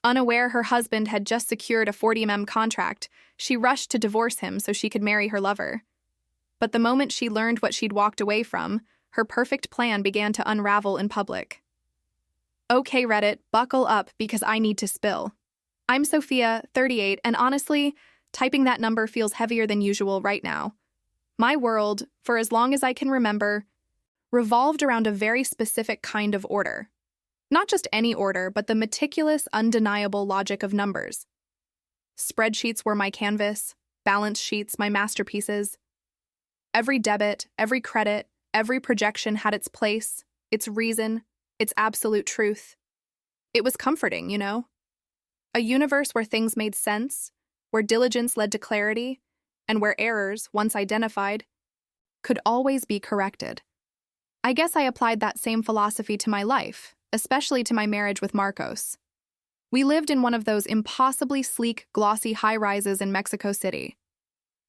Unaware her husband had just secured a 40mm contract, she rushed to divorce him so she could marry her lover. But the moment she learned what she'd walked away from, her perfect plan began to unravel in public. Okay, Reddit, buckle up because I need to spill. I'm Sophia, 38, and honestly, typing that number feels heavier than usual right now. My world, for as long as I can remember, revolved around a very specific kind of order. Not just any order, but the meticulous, undeniable logic of numbers. Spreadsheets were my canvas, balance sheets my masterpieces. Every debit, every credit, every projection had its place, its reason, its absolute truth. It was comforting, you know? A universe where things made sense, where diligence led to clarity, and where errors, once identified, could always be corrected. I guess I applied that same philosophy to my life, especially to my marriage with Marcos. We lived in one of those impossibly sleek, glossy high-rises in Mexico City.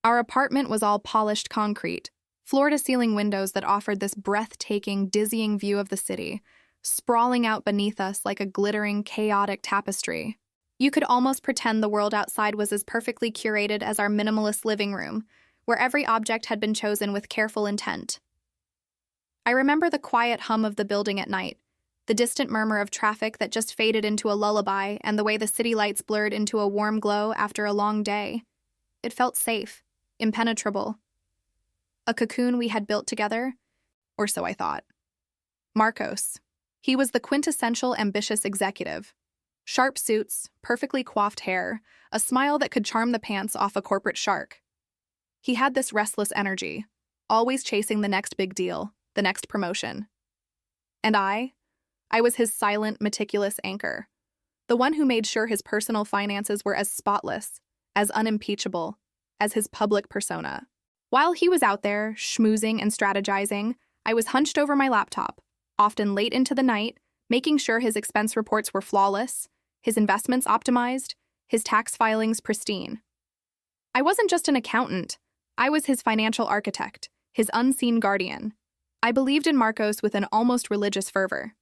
Our apartment was all polished concrete, floor-to-ceiling windows that offered this breathtaking, dizzying view of the city, sprawling out beneath us like a glittering, chaotic tapestry. You could almost pretend the world outside was as perfectly curated as our minimalist living room, where every object had been chosen with careful intent. I remember the quiet hum of the building at night, the distant murmur of traffic that just faded into a lullaby, and the way the city lights blurred into a warm glow after a long day. It felt safe, impenetrable. A cocoon we had built together, or so I thought. Marcos. He was the quintessential ambitious executive. Sharp suits, perfectly coiffed hair, a smile that could charm the pants off a corporate shark. He had this restless energy, always chasing the next big deal, the next promotion. And I was his silent, meticulous anchor, the one who made sure his personal finances were as spotless, as unimpeachable, as his public persona. While he was out there, schmoozing and strategizing, I was hunched over my laptop, often late into the night, making sure his expense reports were flawless, his investments optimized, his tax filings pristine. I wasn't just an accountant. I was his financial architect, his unseen guardian. I believed in Marcos with an almost religious fervor,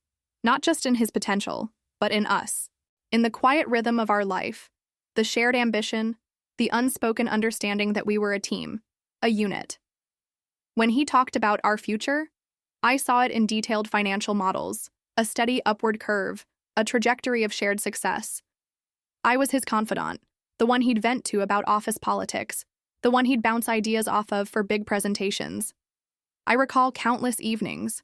not just in his potential, but in us, in the quiet rhythm of our life, the shared ambition, the unspoken understanding that we were a team, a unit. When he talked about our future, I saw it in detailed financial models, a steady upward curve, a trajectory of shared success. I was his confidant, the one he'd vent to about office politics, the one he'd bounce ideas off of for big presentations. I recall countless evenings,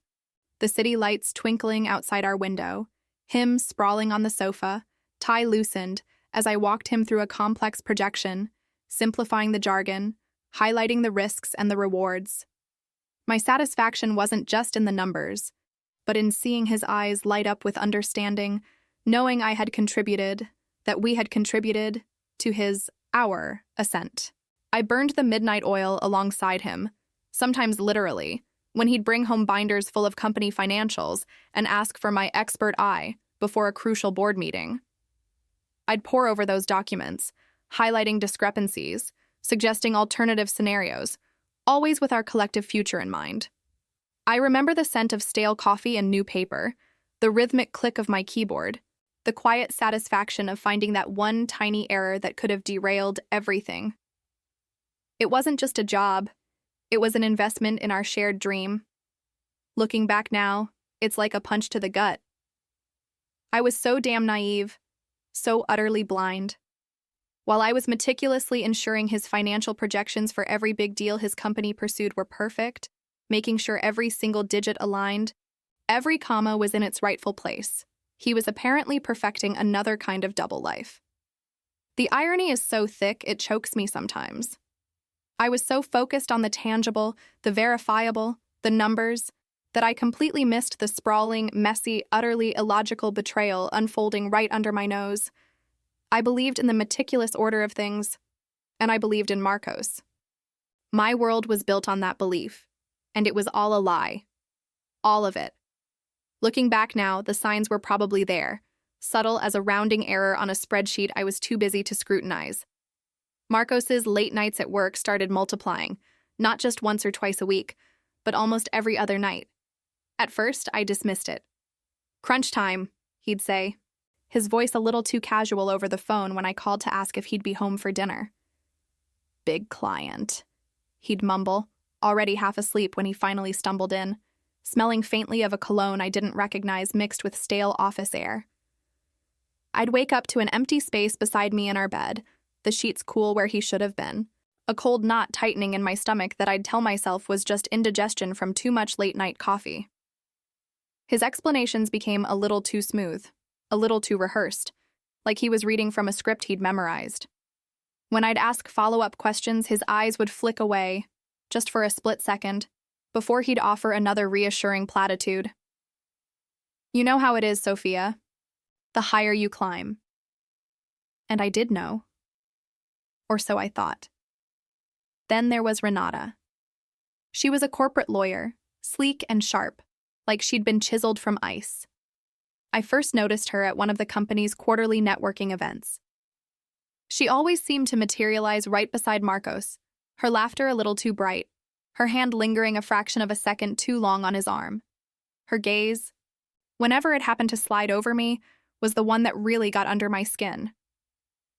the city lights twinkling outside our window, him sprawling on the sofa, tie loosened, as I walked him through a complex projection, simplifying the jargon, highlighting the risks and the rewards. My satisfaction wasn't just in the numbers, but in seeing his eyes light up with understanding, knowing I had contributed, that we had contributed to our ascent. I burned the midnight oil alongside him, sometimes literally, when he'd bring home binders full of company financials and ask for my expert eye before a crucial board meeting. I'd pore over those documents, highlighting discrepancies, suggesting alternative scenarios, always with our collective future in mind. I remember the scent of stale coffee and new paper, the rhythmic click of my keyboard, the quiet satisfaction of finding that one tiny error that could have derailed everything. It wasn't just a job, it was an investment in our shared dream. Looking back now, it's like a punch to the gut. I was so damn naive, so utterly blind. While I was meticulously ensuring his financial projections for every big deal his company pursued were perfect, making sure every single digit aligned, every comma was in its rightful place, he was apparently perfecting another kind of double life. The irony is so thick it chokes me sometimes. I was so focused on the tangible, the verifiable, the numbers, that I completely missed the sprawling, messy, utterly illogical betrayal unfolding right under my nose. I believed in the meticulous order of things, and I believed in Marcos. My world was built on that belief, and it was all a lie. All of it. Looking back now, the signs were probably there, subtle as a rounding error on a spreadsheet I was too busy to scrutinize. Marcos's late nights at work started multiplying, not just once or twice a week, but almost every other night. At first, I dismissed it. Crunch time, he'd say. his voice a little too casual over the phone when I called to ask if he'd be home for dinner. "Big client," he'd mumble, already half asleep when he finally stumbled in, smelling faintly of a cologne I didn't recognize mixed with stale office air. I'd wake up to an empty space beside me in our bed, the sheets cool where he should have been, a cold knot tightening in my stomach that I'd tell myself was just indigestion from too much late-night coffee. His explanations became a little too smooth, a little too rehearsed, like he was reading from a script he'd memorized. When I'd ask follow-up questions, his eyes would flick away, just for a split second, before he'd offer another reassuring platitude. "You know how it is, Sophia. The higher you climb." And I did know. Or so I thought. Then there was Renata. She was a corporate lawyer, sleek and sharp, like she'd been chiseled from ice. I first noticed her at one of the company's quarterly networking events. She always seemed to materialize right beside Marcos, her laughter a little too bright, her hand lingering a fraction of a second too long on his arm. Her gaze, whenever it happened to slide over me, was the one that really got under my skin.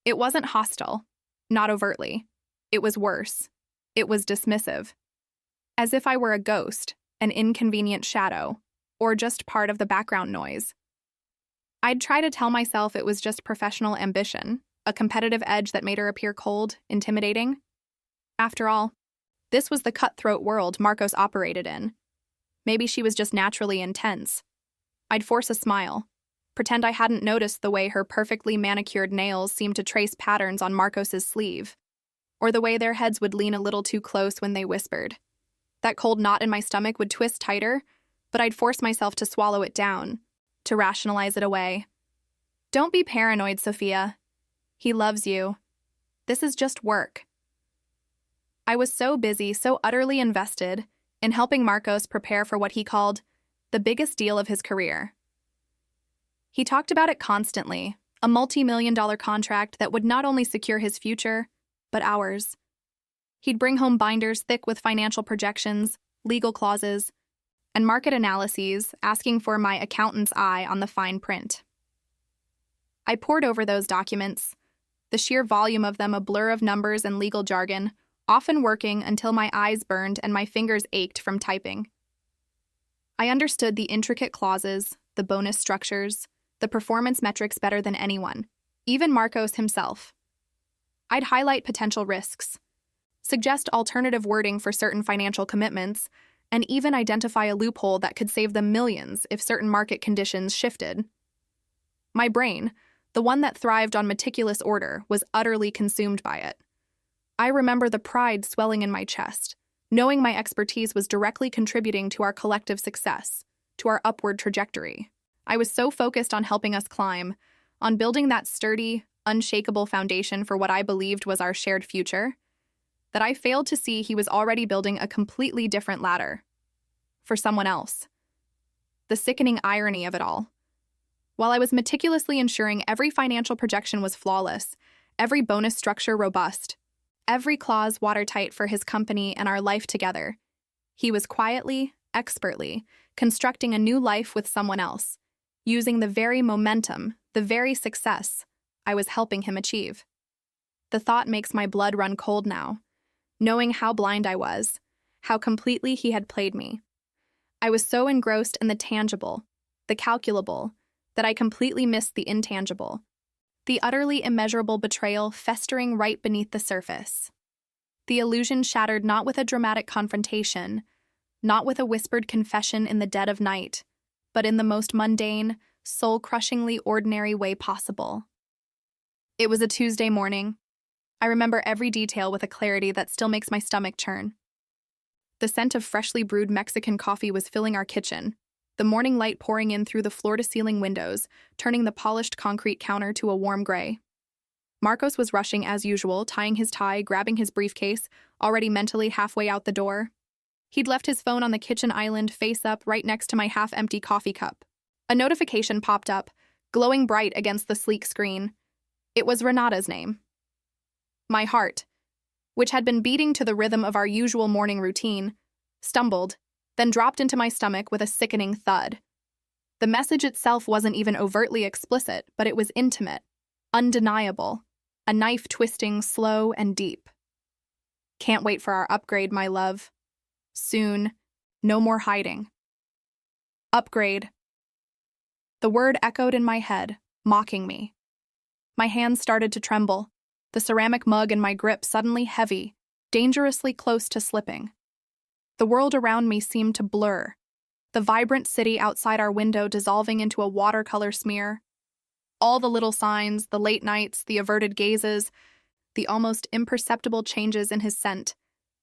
It wasn't hostile, not overtly. It was worse. It was dismissive. As if I were a ghost, an inconvenient shadow, or just part of the background noise. I'd try to tell myself it was just professional ambition, a competitive edge that made her appear cold, intimidating. After all, this was the cutthroat world Marcos operated in. Maybe she was just naturally intense. I'd force a smile, pretend I hadn't noticed the way her perfectly manicured nails seemed to trace patterns on Marcos's sleeve, or the way their heads would lean a little too close when they whispered. That cold knot in my stomach would twist tighter, but I'd force myself to swallow it down, to rationalize it away. "Don't be paranoid, Sophia. He loves you. This is just work." I was so busy, so utterly invested in helping Marcos prepare for what he called the biggest deal of his career. He talked about it constantly, a multi-million-dollar contract that would not only secure his future, but ours. He'd bring home binders thick with financial projections, legal clauses, and market analyses asking for my accountant's eye on the fine print. I pored over those documents, the sheer volume of them a blur of numbers and legal jargon, often working until my eyes burned and my fingers ached from typing. I understood the intricate clauses, the bonus structures, the performance metrics better than anyone, even Marcos himself. I'd highlight potential risks, suggest alternative wording for certain financial commitments, and even identify a loophole that could save them millions if certain market conditions shifted. My brain, the one that thrived on meticulous order, was utterly consumed by it. I remember the pride swelling in my chest, knowing my expertise was directly contributing to our collective success, to our upward trajectory. I was so focused on helping us climb, on building that sturdy, unshakable foundation for what I believed was our shared future, that I failed to see he was already building a completely different ladder. For someone else. The sickening irony of it all. While I was meticulously ensuring every financial projection was flawless, every bonus structure robust, every clause watertight for his company and our life together, he was quietly, expertly, constructing a new life with someone else, using the very momentum, the very success I was helping him achieve. The thought makes my blood run cold now, knowing how blind I was, how completely he had played me. I was so engrossed in the tangible, the calculable, that I completely missed the intangible, the utterly immeasurable betrayal festering right beneath the surface. The illusion shattered not with a dramatic confrontation, not with a whispered confession in the dead of night, but in the most mundane, soul-crushingly ordinary way possible. It was a Tuesday morning. I remember every detail with a clarity that still makes my stomach churn. The scent of freshly brewed Mexican coffee was filling our kitchen, the morning light pouring in through the floor-to-ceiling windows, turning the polished concrete counter to a warm gray. Marcos was rushing as usual, tying his tie, grabbing his briefcase, already mentally halfway out the door. He'd left his phone on the kitchen island, face up, right next to my half-empty coffee cup. A notification popped up, glowing bright against the sleek screen. It was Renata's name. My heart, which had been beating to the rhythm of our usual morning routine, stumbled, then dropped into my stomach with a sickening thud. The message itself wasn't even overtly explicit, but it was intimate, undeniable, a knife twisting slow and deep. Can't wait for our upgrade, my love. Soon. No more hiding. Upgrade. The word echoed in my head, mocking me. My hands started to tremble, the ceramic mug in my grip suddenly heavy, dangerously close to slipping. The world around me seemed to blur, the vibrant city outside our window dissolving into a watercolor smear. All the little signs, the late nights, the averted gazes, the almost imperceptible changes in his scent,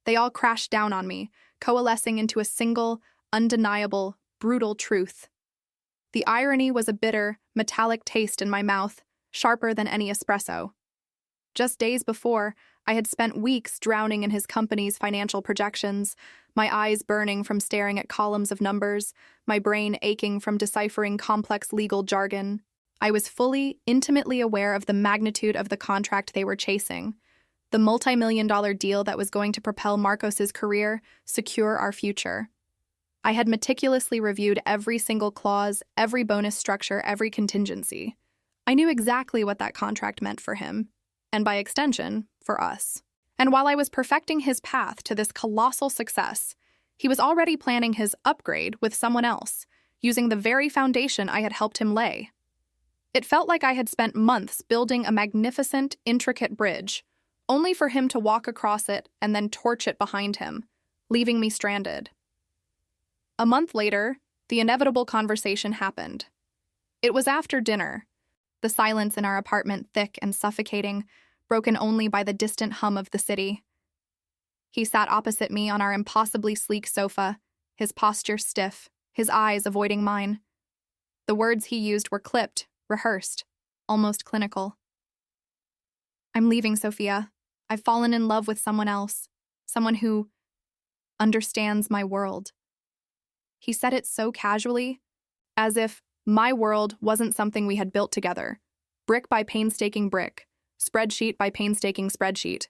they all crashed down on me, coalescing into a single, undeniable, brutal truth. The irony was a bitter, metallic taste in my mouth, sharper than any espresso. Just days before, I had spent weeks drowning in his company's financial projections, my eyes burning from staring at columns of numbers, my brain aching from deciphering complex legal jargon. I was fully, intimately aware of the magnitude of the contract they were chasing, the multi-million-dollar deal that was going to propel Marcos's career, secure our future. I had meticulously reviewed every single clause, every bonus structure, every contingency. I knew exactly what that contract meant for him, and by extension, for us. And while I was perfecting his path to this colossal success, he was already planning his upgrade with someone else, using the very foundation I had helped him lay. It felt like I had spent months building a magnificent, intricate bridge, only for him to walk across it and then torch it behind him, leaving me stranded. A month later, the inevitable conversation happened. It was after dinner, the silence in our apartment thick and suffocating, broken only by the distant hum of the city. He sat opposite me on our impossibly sleek sofa, his posture stiff, his eyes avoiding mine. The words he used were clipped, rehearsed, almost clinical. I'm leaving, Sophia. I've fallen in love with someone else, someone who understands my world. He said it so casually, as if my world wasn't something we had built together, brick by painstaking brick, spreadsheet by painstaking spreadsheet.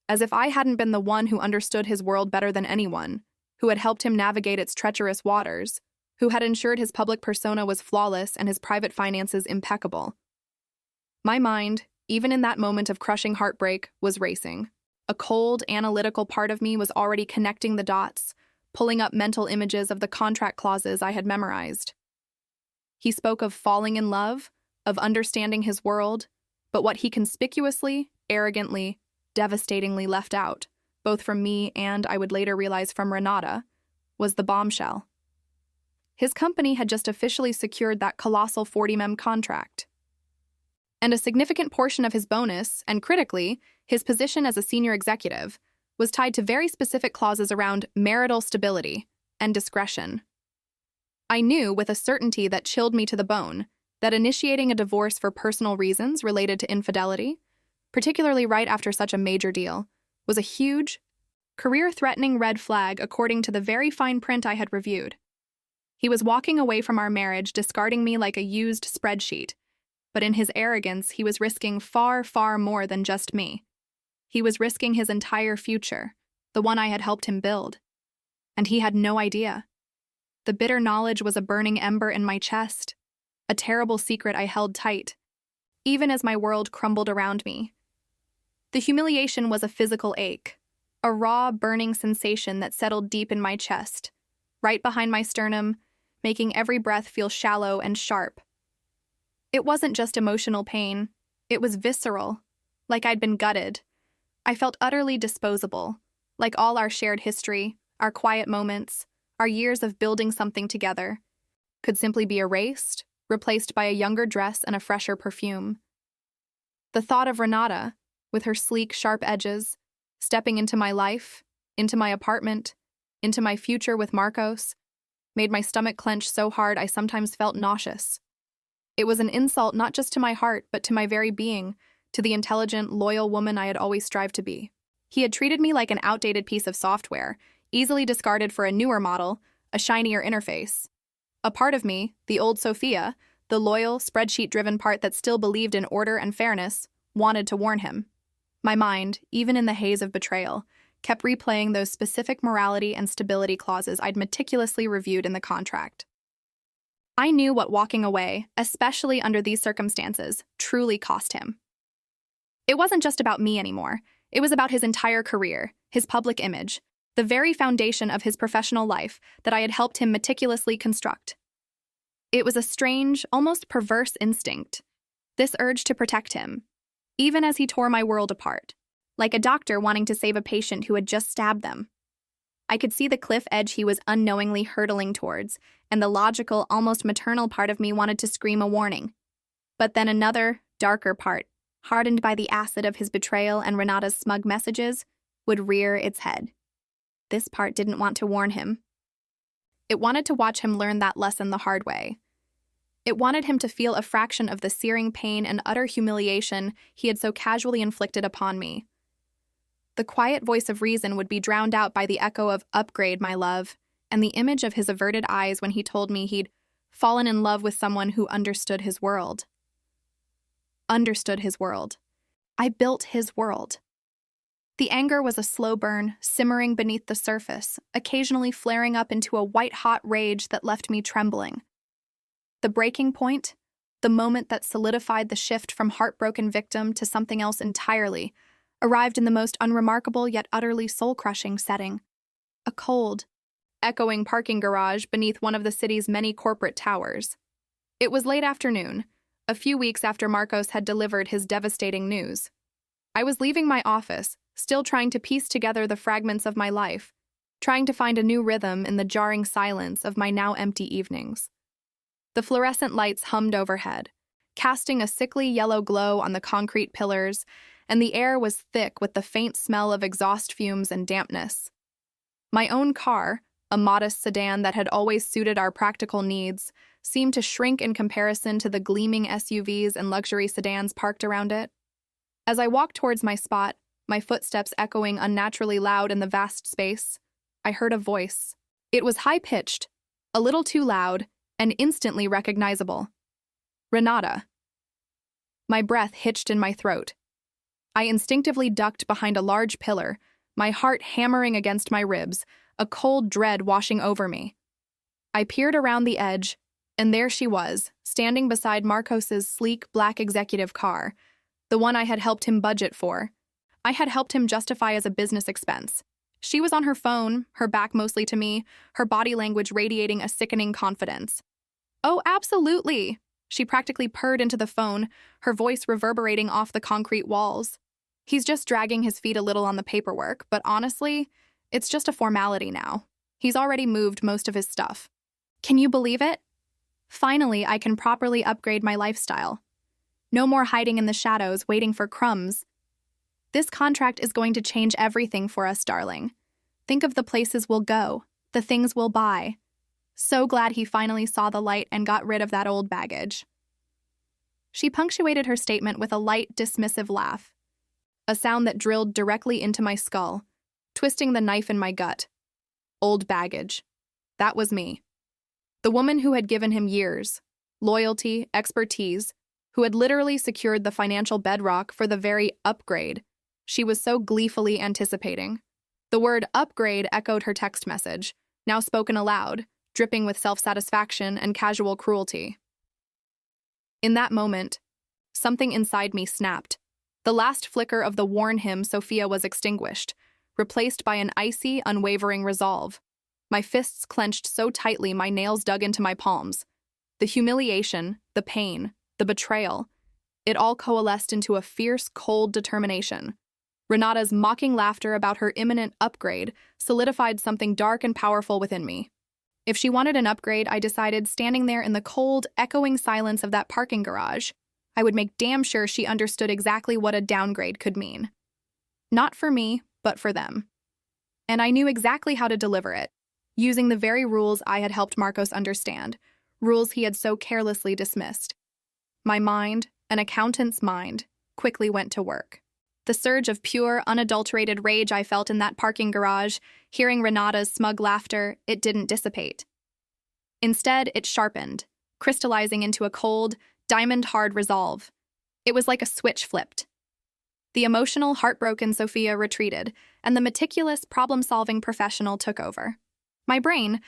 As if I hadn't been the one who understood his world better than anyone, who had helped him navigate its treacherous waters, who had ensured his public persona was flawless and his private finances impeccable. My mind, even in that moment of crushing heartbreak, was racing. A cold, analytical part of me was already connecting the dots, pulling up mental images of the contract clauses I had memorized. He spoke of falling in love, of understanding his world, but what he conspicuously, arrogantly, devastatingly left out, both from me and, I would later realize, from Renata, was the bombshell. His company had just officially secured that colossal 40mm contract. And a significant portion of his bonus, and critically, his position as a senior executive, was tied to very specific clauses around marital stability and discretion. I knew with a certainty that chilled me to the bone that initiating a divorce for personal reasons related to infidelity, particularly right after such a major deal, was a huge, career-threatening red flag according to the very fine print I had reviewed. He was walking away from our marriage, discarding me like a used spreadsheet, but in his arrogance, he was risking far, far more than just me. He was risking his entire future, the one I had helped him build. And he had no idea. The bitter knowledge was a burning ember in my chest, a terrible secret I held tight, even as my world crumbled around me. The humiliation was a physical ache, a raw, burning sensation that settled deep in my chest, right behind my sternum, making every breath feel shallow and sharp. It wasn't just emotional pain, it was visceral, like I'd been gutted. I felt utterly disposable, like all our shared history, our quiet moments, our years of building something together, could simply be erased, replaced by a younger dress and a fresher perfume. The thought of Renata, with her sleek, sharp edges, stepping into my life, into my apartment, into my future with Marcos, made my stomach clench so hard I sometimes felt nauseous. It was an insult not just to my heart, but to my very being, to the intelligent, loyal woman I had always strived to be. He had treated me like an outdated piece of software, easily discarded for a newer model, a shinier interface. A part of me, the old Sophia, the loyal, spreadsheet-driven part that still believed in order and fairness, wanted to warn him. My mind, even in the haze of betrayal, kept replaying those specific morality and stability clauses I'd meticulously reviewed in the contract. I knew what walking away, especially under these circumstances, truly cost him. It wasn't just about me anymore. It was about his entire career, his public image, the very foundation of his professional life that I had helped him meticulously construct. It was a strange, almost perverse instinct, this urge to protect him, even as he tore my world apart, like a doctor wanting to save a patient who had just stabbed them. I could see the cliff edge he was unknowingly hurtling towards, and the logical, almost maternal part of me wanted to scream a warning. But then another, darker part, hardened by the acid of his betrayal and Renata's smug messages, would rear its head. This part didn't want to warn him. It wanted to watch him learn that lesson the hard way. It wanted him to feel a fraction of the searing pain and utter humiliation he had so casually inflicted upon me. The quiet voice of reason would be drowned out by the echo of "Upgrade, my love," and the image of his averted eyes when he told me he'd fallen in love with someone who understood his world. Understood his world. I built his world. The anger was a slow burn, simmering beneath the surface, occasionally flaring up into a white-hot rage that left me trembling. The breaking point, the moment that solidified the shift from heartbroken victim to something else entirely, arrived in the most unremarkable yet utterly soul-crushing setting. A cold, echoing parking garage beneath one of the city's many corporate towers. It was late afternoon, a few weeks after Marcos had delivered his devastating news. I was leaving my office, still trying to piece together the fragments of my life, trying to find a new rhythm in the jarring silence of my now empty evenings. The fluorescent lights hummed overhead, casting a sickly yellow glow on the concrete pillars, and the air was thick with the faint smell of exhaust fumes and dampness. My own car, a modest sedan that had always suited our practical needs, seemed to shrink in comparison to the gleaming SUVs and luxury sedans parked around it. As I walked towards my spot, my footsteps echoing unnaturally loud in the vast space, I heard a voice. It was high-pitched, a little too loud, and instantly recognizable. Renata. My breath hitched in my throat. I instinctively ducked behind a large pillar, my heart hammering against my ribs, a cold dread washing over me. I peered around the edge, and there she was, standing beside Marcos's sleek black executive car, the one I had helped him budget for. I had helped him justify as a business expense. She was on her phone, her back mostly to me, her body language radiating a sickening confidence. "Oh, absolutely," she practically purred into the phone, her voice reverberating off the concrete walls. "He's just dragging his feet a little on the paperwork, but honestly, it's just a formality now. He's already moved most of his stuff. Can you believe it? Finally, I can properly upgrade my lifestyle. No more hiding in the shadows, waiting for crumbs. This contract is going to change everything for us, darling. Think of the places we'll go, the things we'll buy. So glad he finally saw the light and got rid of that old baggage." She punctuated her statement with a light, dismissive laugh, a sound that drilled directly into my skull, twisting the knife in my gut. Old baggage. That was me. The woman who had given him years, loyalty, expertise, who had literally secured the financial bedrock for the very upgrade she was so gleefully anticipating. The word upgrade echoed her text message, now spoken aloud, dripping with self-satisfaction and casual cruelty. In that moment, something inside me snapped. The last flicker of the warn him Sophia was extinguished, replaced by an icy, unwavering resolve. My fists clenched so tightly my nails dug into my palms. The humiliation, the pain, the betrayal, it all coalesced into a fierce, cold determination. Renata's mocking laughter about her imminent upgrade solidified something dark and powerful within me. If she wanted an upgrade, I decided, standing there in the cold, echoing silence of that parking garage, I would make damn sure she understood exactly what a downgrade could mean. Not for me, but for them. And I knew exactly how to deliver it, using the very rules I had helped Marcos understand, rules he had so carelessly dismissed. My mind, an accountant's mind, quickly went to work. The surge of pure, unadulterated rage I felt in that parking garage, hearing Renata's smug laughter, it didn't dissipate. Instead, it sharpened, crystallizing into a cold, diamond-hard resolve. It was like a switch flipped. The emotional, heartbroken Sophia retreated, and the meticulous, problem-solving professional took over. My brain,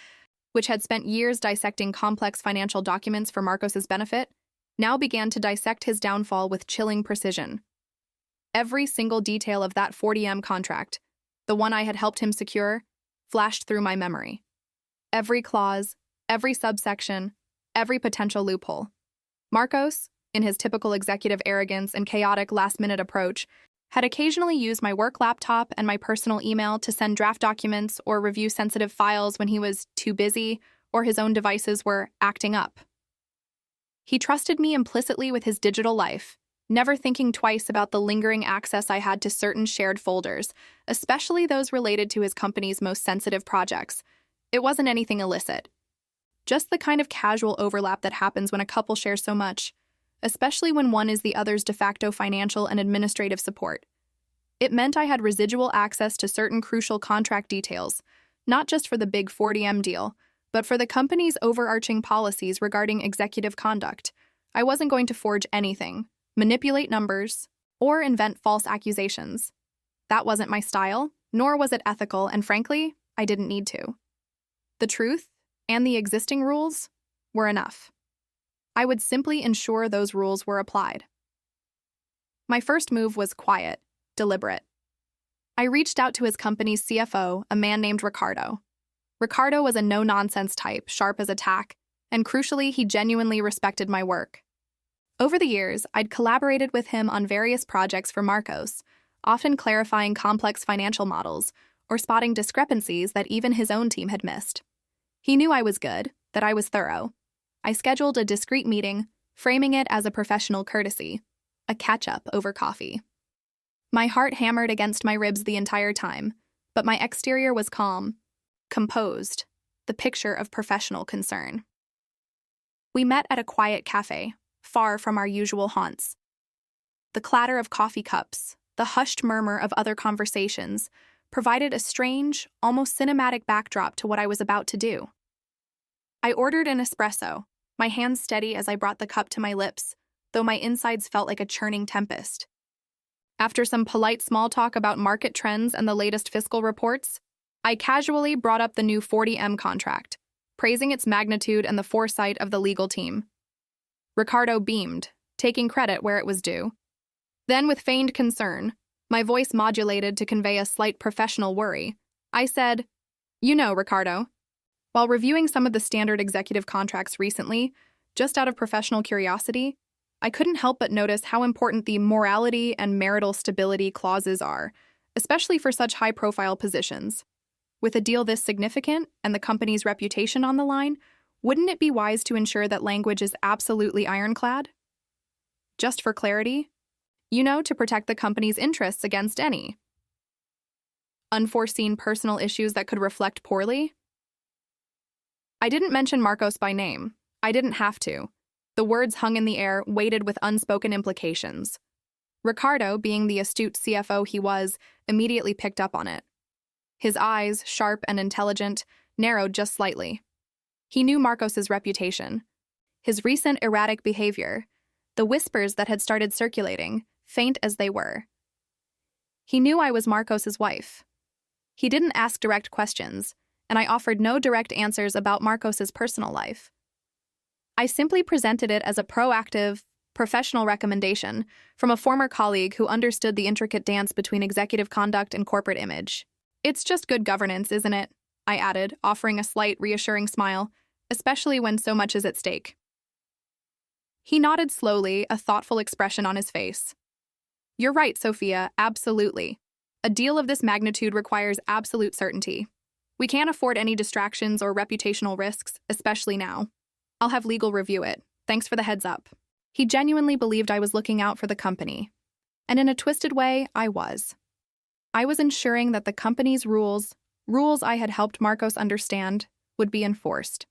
which had spent years dissecting complex financial documents for Marcos's benefit, now began to dissect his downfall with chilling precision. Every single detail of that 40M contract, the one I had helped him secure, flashed through my memory. Every clause, every subsection, every potential loophole. Marcos, in his typical executive arrogance and chaotic last-minute approach, had occasionally used my work laptop and my personal email to send draft documents or review sensitive files when he was too busy or his own devices were acting up. He trusted me implicitly with his digital life, never thinking twice about the lingering access I had to certain shared folders, especially those related to his company's most sensitive projects. It wasn't anything illicit. Just the kind of casual overlap that happens when a couple shares so much, especially when one is the other's de facto financial and administrative support. It meant I had residual access to certain crucial contract details, not just for the big 40M deal, but for the company's overarching policies regarding executive conduct. I wasn't going to forge anything, manipulate numbers, or invent false accusations. That wasn't my style, nor was it ethical, and frankly, I didn't need to. The truth and the existing rules were enough. I would simply ensure those rules were applied. My first move was quiet, deliberate. I reached out to his company's CFO, a man named Ricardo. Ricardo was a no-nonsense type, sharp as a tack, and crucially, he genuinely respected my work. Over the years, I'd collaborated with him on various projects for Marcos, often clarifying complex financial models or spotting discrepancies that even his own team had missed. He knew I was good, that I was thorough. I scheduled a discreet meeting, framing it as a professional courtesy, a catch-up over coffee. My heart hammered against my ribs the entire time, but my exterior was calm, composed, the picture of professional concern. We met at a quiet cafe, far from our usual haunts. The clatter of coffee cups, the hushed murmur of other conversations, provided a strange, almost cinematic backdrop to what I was about to do. I ordered an espresso, my hands steady as I brought the cup to my lips, though my insides felt like a churning tempest. After some polite small talk about market trends and the latest fiscal reports, I casually brought up the new 40M contract, praising its magnitude and the foresight of the legal team. Ricardo beamed, taking credit where it was due. Then, with feigned concern, my voice modulated to convey a slight professional worry, I said, "You know, Ricardo, while reviewing some of the standard executive contracts recently, just out of professional curiosity, I couldn't help but notice how important the morality and marital stability clauses are, especially for such high-profile positions. With a deal this significant and the company's reputation on the line, wouldn't it be wise to ensure that language is absolutely ironclad? Just for clarity, to protect the company's interests against any unforeseen personal issues that could reflect poorly." I didn't mention Marcos by name. I didn't have to. The words hung in the air, weighted with unspoken implications. Ricardo, being the astute CFO he was, immediately picked up on it. His eyes, sharp and intelligent, narrowed just slightly. He knew Marcos's reputation. His recent erratic behavior, the whispers that had started circulating, faint as they were. He knew I was Marcos's wife. He didn't ask direct questions, and I offered no direct answers about Marcos's personal life. I simply presented it as a proactive, professional recommendation from a former colleague who understood the intricate dance between executive conduct and corporate image. "It's just good governance, isn't it?" I added, offering a slight, reassuring smile, especially when so much is at stake. He nodded slowly, a thoughtful expression on his face. "You're right, Sophia, absolutely. A deal of this magnitude requires absolute certainty. We can't afford any distractions or reputational risks, especially now. I'll have legal review it. Thanks for the heads up." He genuinely believed I was looking out for the company. And in a twisted way, I was. I was ensuring that the company's rules I had helped Marcos understand, would be enforced.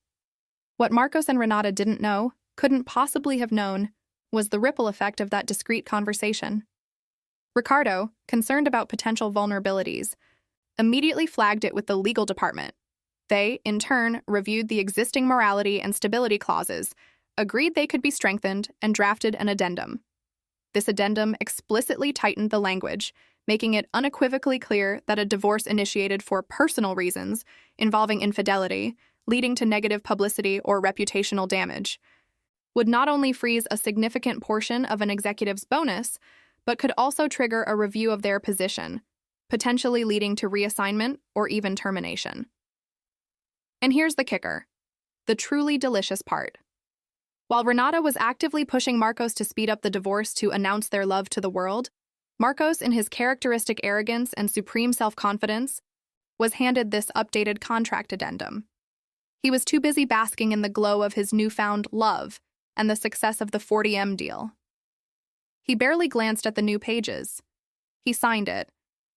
What Marcos and Renata didn't know, couldn't possibly have known, was the ripple effect of that discreet conversation. Ricardo, concerned about potential vulnerabilities, immediately flagged it with the legal department. They, in turn, reviewed the existing morality and stability clauses, agreed they could be strengthened, and drafted an addendum. This addendum explicitly tightened the language, making it unequivocally clear that a divorce initiated for personal reasons, involving infidelity, leading to negative publicity or reputational damage, would not only freeze a significant portion of an executive's bonus, but could also trigger a review of their position, potentially leading to reassignment or even termination. And here's the kicker, the truly delicious part. While Renata was actively pushing Marcos to speed up the divorce to announce their love to the world, Marcos, in his characteristic arrogance and supreme self-confidence, was handed this updated contract addendum. He was too busy basking in the glow of his newfound love and the success of the 40M deal. He barely glanced at the new pages. He signed it,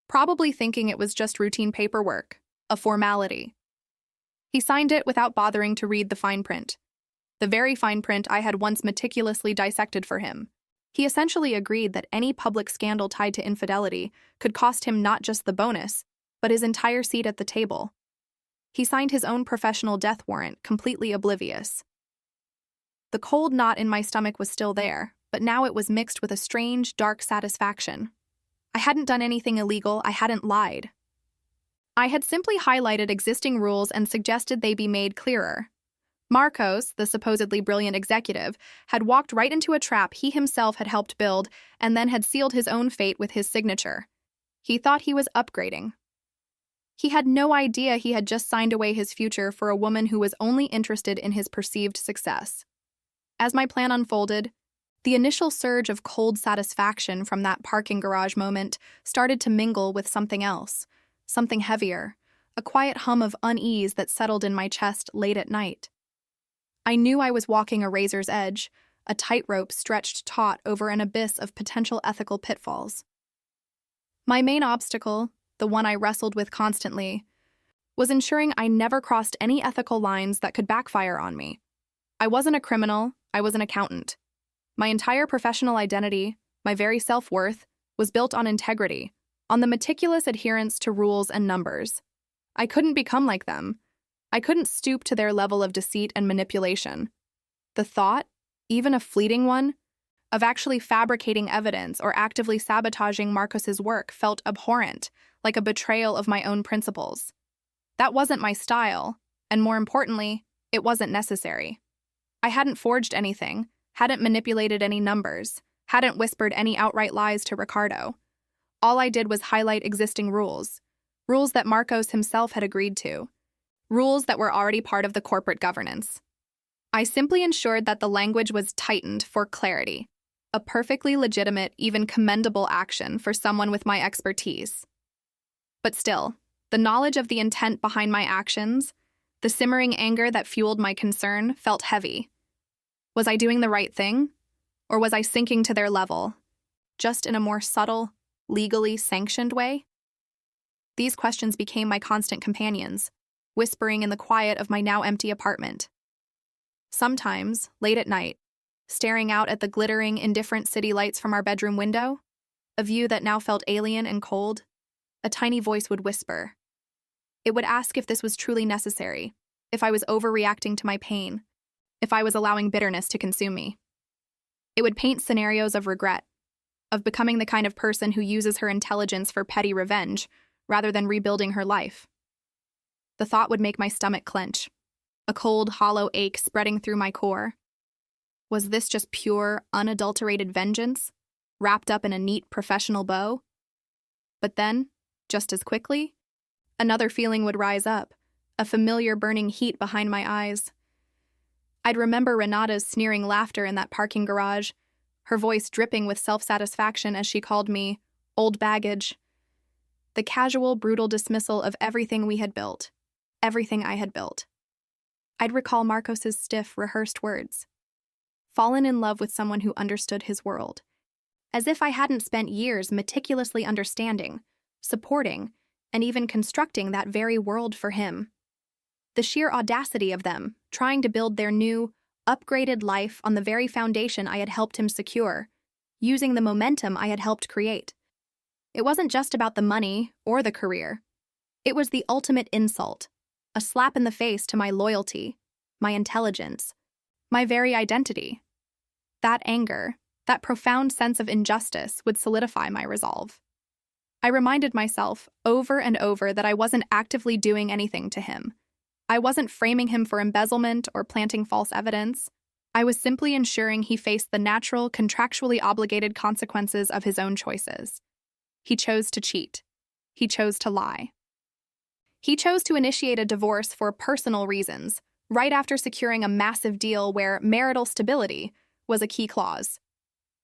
probably thinking it was just routine paperwork, a formality. He signed it without bothering to read the fine print, the very fine print I had once meticulously dissected for him. He essentially agreed that any public scandal tied to infidelity could cost him not just the bonus, but his entire seat at the table. He signed his own professional death warrant, completely oblivious. The cold knot in my stomach was still there, but now it was mixed with a strange, dark satisfaction. I hadn't done anything illegal, I hadn't lied. I had simply highlighted existing rules and suggested they be made clearer. Marcos, the supposedly brilliant executive, had walked right into a trap he himself had helped build and then had sealed his own fate with his signature. He thought he was upgrading. He had no idea he had just signed away his future for a woman who was only interested in his perceived success. As my plan unfolded, the initial surge of cold satisfaction from that parking garage moment started to mingle with something else, something heavier, a quiet hum of unease that settled in my chest late at night. I knew I was walking a razor's edge, a tightrope stretched taut over an abyss of potential ethical pitfalls. My main obstacle, the one I wrestled with constantly, was ensuring I never crossed any ethical lines that could backfire on me. I wasn't a criminal, I was an accountant. My entire professional identity, my very self-worth, was built on integrity, on the meticulous adherence to rules and numbers. I couldn't become like them. I couldn't stoop to their level of deceit and manipulation. The thought, even a fleeting one, of actually fabricating evidence or actively sabotaging Marcos's work felt abhorrent, like a betrayal of my own principles. That wasn't my style, and more importantly, it wasn't necessary. I hadn't forged anything, hadn't manipulated any numbers, hadn't whispered any outright lies to Ricardo. All I did was highlight existing rules, rules that Marcos himself had agreed to, rules that were already part of the corporate governance. I simply ensured that the language was tightened for clarity, a perfectly legitimate, even commendable action for someone with my expertise. But still, the knowledge of the intent behind my actions, the simmering anger that fueled my concern, felt heavy. Was I doing the right thing? Or was I sinking to their level, just in a more subtle, legally sanctioned way? These questions became my constant companions, whispering in the quiet of my now empty apartment. Sometimes, late at night, staring out at the glittering, indifferent city lights from our bedroom window, a view that now felt alien and cold, a tiny voice would whisper. It would ask if this was truly necessary, if I was overreacting to my pain, if I was allowing bitterness to consume me. It would paint scenarios of regret, of becoming the kind of person who uses her intelligence for petty revenge rather than rebuilding her life. The thought would make my stomach clench, a cold, hollow ache spreading through my core. Was this just pure, unadulterated vengeance, wrapped up in a neat professional bow? But then, just as quickly, another feeling would rise up, a familiar burning heat behind my eyes. I'd remember Renata's sneering laughter in that parking garage, her voice dripping with self-satisfaction as she called me old baggage. The casual, brutal dismissal of everything we had built, everything I had built. I'd recall Marcos's stiff, rehearsed words. Fallen in love with someone who understood his world. As if I hadn't spent years meticulously understanding, supporting, and even constructing that very world for him. The sheer audacity of them, trying to build their new, upgraded life on the very foundation I had helped him secure, using the momentum I had helped create. It wasn't just about the money or the career. It was the ultimate insult, a slap in the face to my loyalty, my intelligence, my very identity. That anger, that profound sense of injustice would solidify my resolve. I reminded myself over and over that I wasn't actively doing anything to him, I wasn't framing him for embezzlement or planting false evidence. I was simply ensuring he faced the natural, contractually obligated consequences of his own choices. He chose to cheat. He chose to lie. He chose to initiate a divorce for personal reasons, right after securing a massive deal where marital stability was a key clause.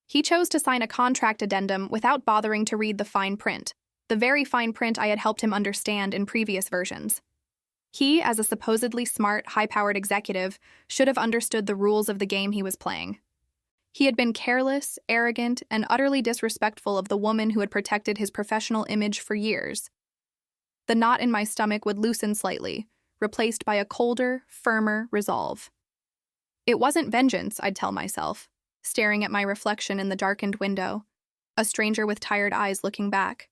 He chose to sign a contract addendum without bothering to read the fine print, the very fine print I had helped him understand in previous versions. He, as a supposedly smart, high-powered executive, should have understood the rules of the game he was playing. He had been careless, arrogant, and utterly disrespectful of the woman who had protected his professional image for years. The knot in my stomach would loosen slightly, replaced by a colder, firmer resolve. It wasn't vengeance, I'd tell myself, staring at my reflection in the darkened window, a stranger with tired eyes looking back.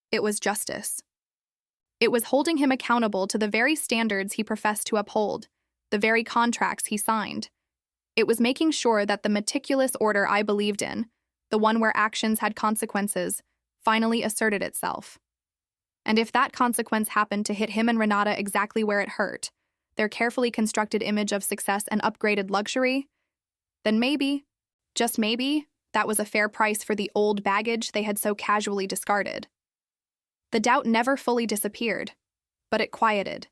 It was justice. It was holding him accountable to the very standards he professed to uphold, the very contracts he signed. It was making sure that the meticulous order I believed in, the one where actions had consequences, finally asserted itself. And if that consequence happened to hit him and Renata exactly where it hurt, their carefully constructed image of success and upgraded luxury, then maybe, just maybe, that was a fair price for the old baggage they had so casually discarded. The doubt never fully disappeared, but it quieted,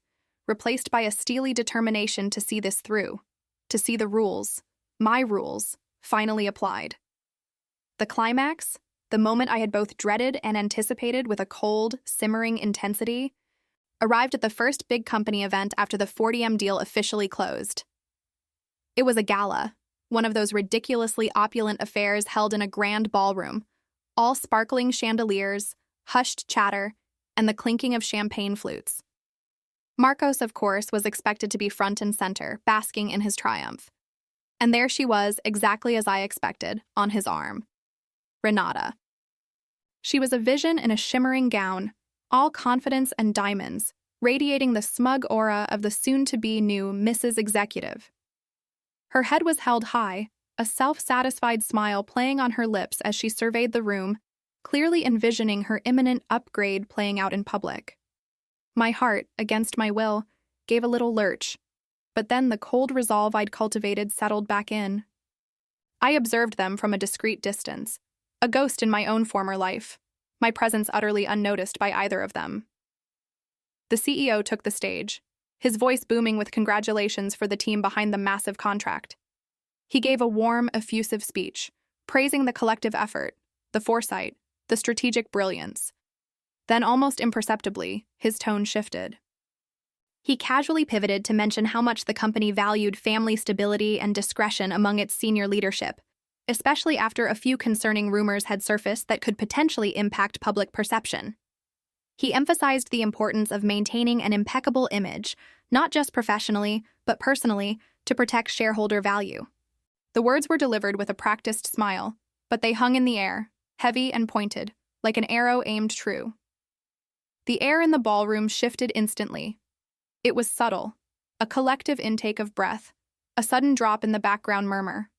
replaced by a steely determination to see this through, to see the rules, my rules, finally applied. The climax, the moment I had both dreaded and anticipated with a cold, simmering intensity, arrived at the first big company event after the 40M deal officially closed. It was a gala, one of those ridiculously opulent affairs held in a grand ballroom, all sparkling chandeliers, hushed chatter, and the clinking of champagne flutes. Marcos, of course, was expected to be front and center, basking in his triumph. And there she was, exactly as I expected, on his arm. Renata. She was a vision in a shimmering gown, all confidence and diamonds, radiating the smug aura of the soon-to-be new Mrs. Executive. Her head was held high, a self-satisfied smile playing on her lips as she surveyed the room, clearly envisioning her imminent upgrade playing out in public. My heart, against my will, gave a little lurch, but then the cold resolve I'd cultivated settled back in. I observed them from a discreet distance, a ghost in my own former life, my presence utterly unnoticed by either of them. The CEO took the stage, his voice booming with congratulations for the team behind the massive contract. He gave a warm, effusive speech, praising the collective effort, the foresight, the strategic brilliance. Then, almost imperceptibly, his tone shifted. He casually pivoted to mention how much the company valued family stability and discretion among its senior leadership, especially after a few concerning rumors had surfaced that could potentially impact public perception. He emphasized the importance of maintaining an impeccable image, not just professionally, but personally, to protect shareholder value. The words were delivered with a practiced smile, but they hung in the air, heavy and pointed, like an arrow aimed true. The air in the ballroom shifted instantly. It was subtle, a collective intake of breath, a sudden drop in the background murmur.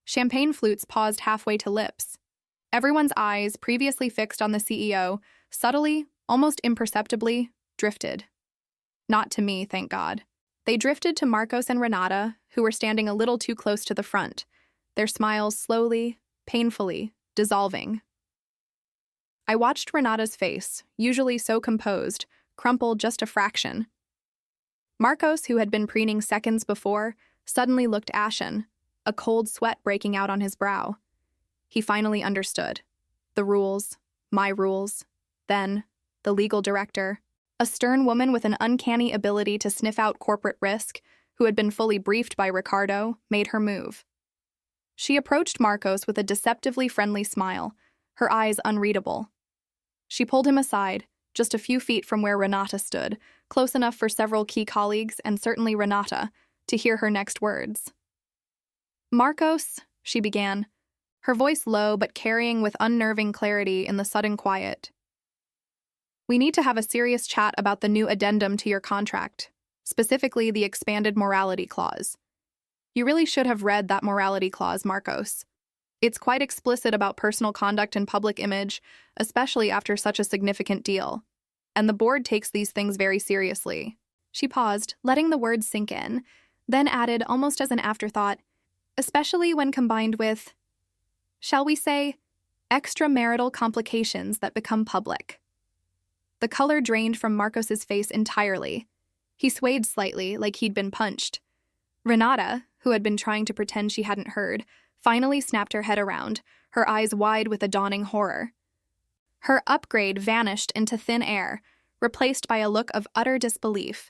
Champagne flutes paused halfway to lips. Everyone's eyes, previously fixed on the CEO, subtly, almost imperceptibly, drifted. Not to me, thank God. They drifted to Marcos and Renata, who were standing a little too close to the front, their smiles slowly, painfully, dissolving. I watched Renata's face, usually so composed, crumple just a fraction. Marcos, who had been preening seconds before, suddenly looked ashen, a cold sweat breaking out on his brow. He finally understood. The rules, my rules, then, the legal director, a stern woman with an uncanny ability to sniff out corporate risk, who had been fully briefed by Ricardo, made her move. She approached Marcos with a deceptively friendly smile, her eyes unreadable. She pulled him aside, just a few feet from where Renata stood, close enough for several key colleagues, and certainly Renata, to hear her next words. "Marcos," she began, her voice low but carrying with unnerving clarity in the sudden quiet. "We need to have a serious chat about the new addendum to your contract, specifically the expanded morality clause. You really should have read that morality clause, Marcos. It's quite explicit about personal conduct and public image, especially after such a significant deal. And the board takes these things very seriously. She paused, letting the words sink in, then added almost as an afterthought, especially when combined with, shall we say, extramarital complications that become public. The color drained from Marcos's face entirely. He swayed slightly, like he'd been punched. Renata, who had been trying to pretend she hadn't heard, finally snapped her head around, her eyes wide with a dawning horror. Her upgrade vanished into thin air, replaced by a look of utter disbelief,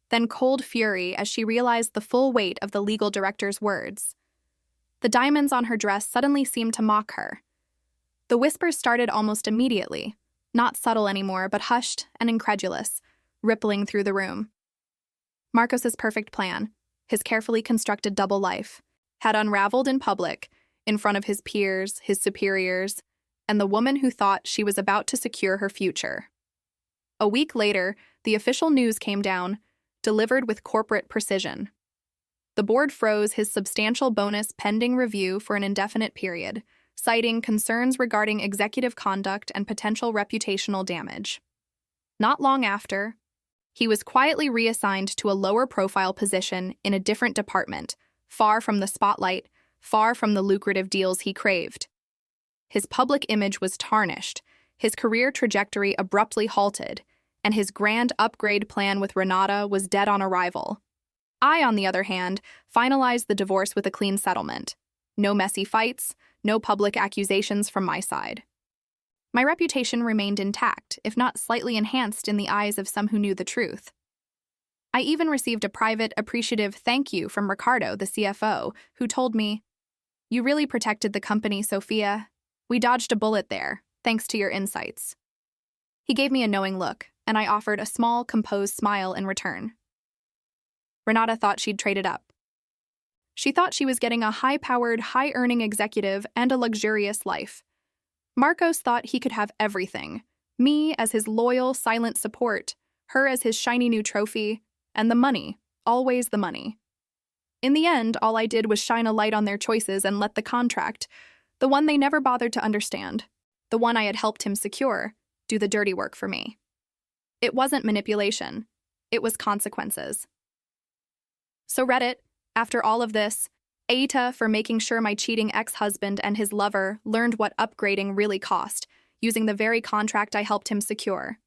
then cold fury as she realized the full weight of the legal director's words. The diamonds on her dress suddenly seemed to mock her. The whispers started almost immediately, not subtle anymore, but hushed and incredulous, rippling through the room. Marcos's perfect plan, his carefully constructed double life, had unraveled in public, in front of his peers, his superiors, and the woman who thought she was about to secure her future. A week later, the official news came down, delivered with corporate precision. The board froze his substantial bonus pending review for an indefinite period, citing concerns regarding executive conduct and potential reputational damage. Not long after, he was quietly reassigned to a lower-profile position in a different department, far from the spotlight, far from the lucrative deals he craved. His public image was tarnished, his career trajectory abruptly halted, and his grand upgrade plan with Renata was dead on arrival. I, on the other hand, finalized the divorce with a clean settlement. No messy fights, no public accusations from my side. My reputation remained intact, if not slightly enhanced in the eyes of some who knew the truth. I even received a private, appreciative thank you from Ricardo, the CFO, who told me, "You really protected the company, Sophia. We dodged a bullet there, thanks to your insights." He gave me a knowing look, and I offered a small, composed smile in return. Renata thought she'd traded up. She thought she was getting a high-powered, high-earning executive and a luxurious life. Marcos thought he could have everything, me as his loyal, silent support, her as his shiny new trophy, and the money, always the money. In the end, all I did was shine a light on their choices and let the contract, the one they never bothered to understand, the one I had helped him secure, do the dirty work for me. It wasn't manipulation. It was consequences. So Reddit, after all of this, Aita for making sure my cheating ex-husband and his lover learned what upgrading really cost, using the very contract I helped him secure.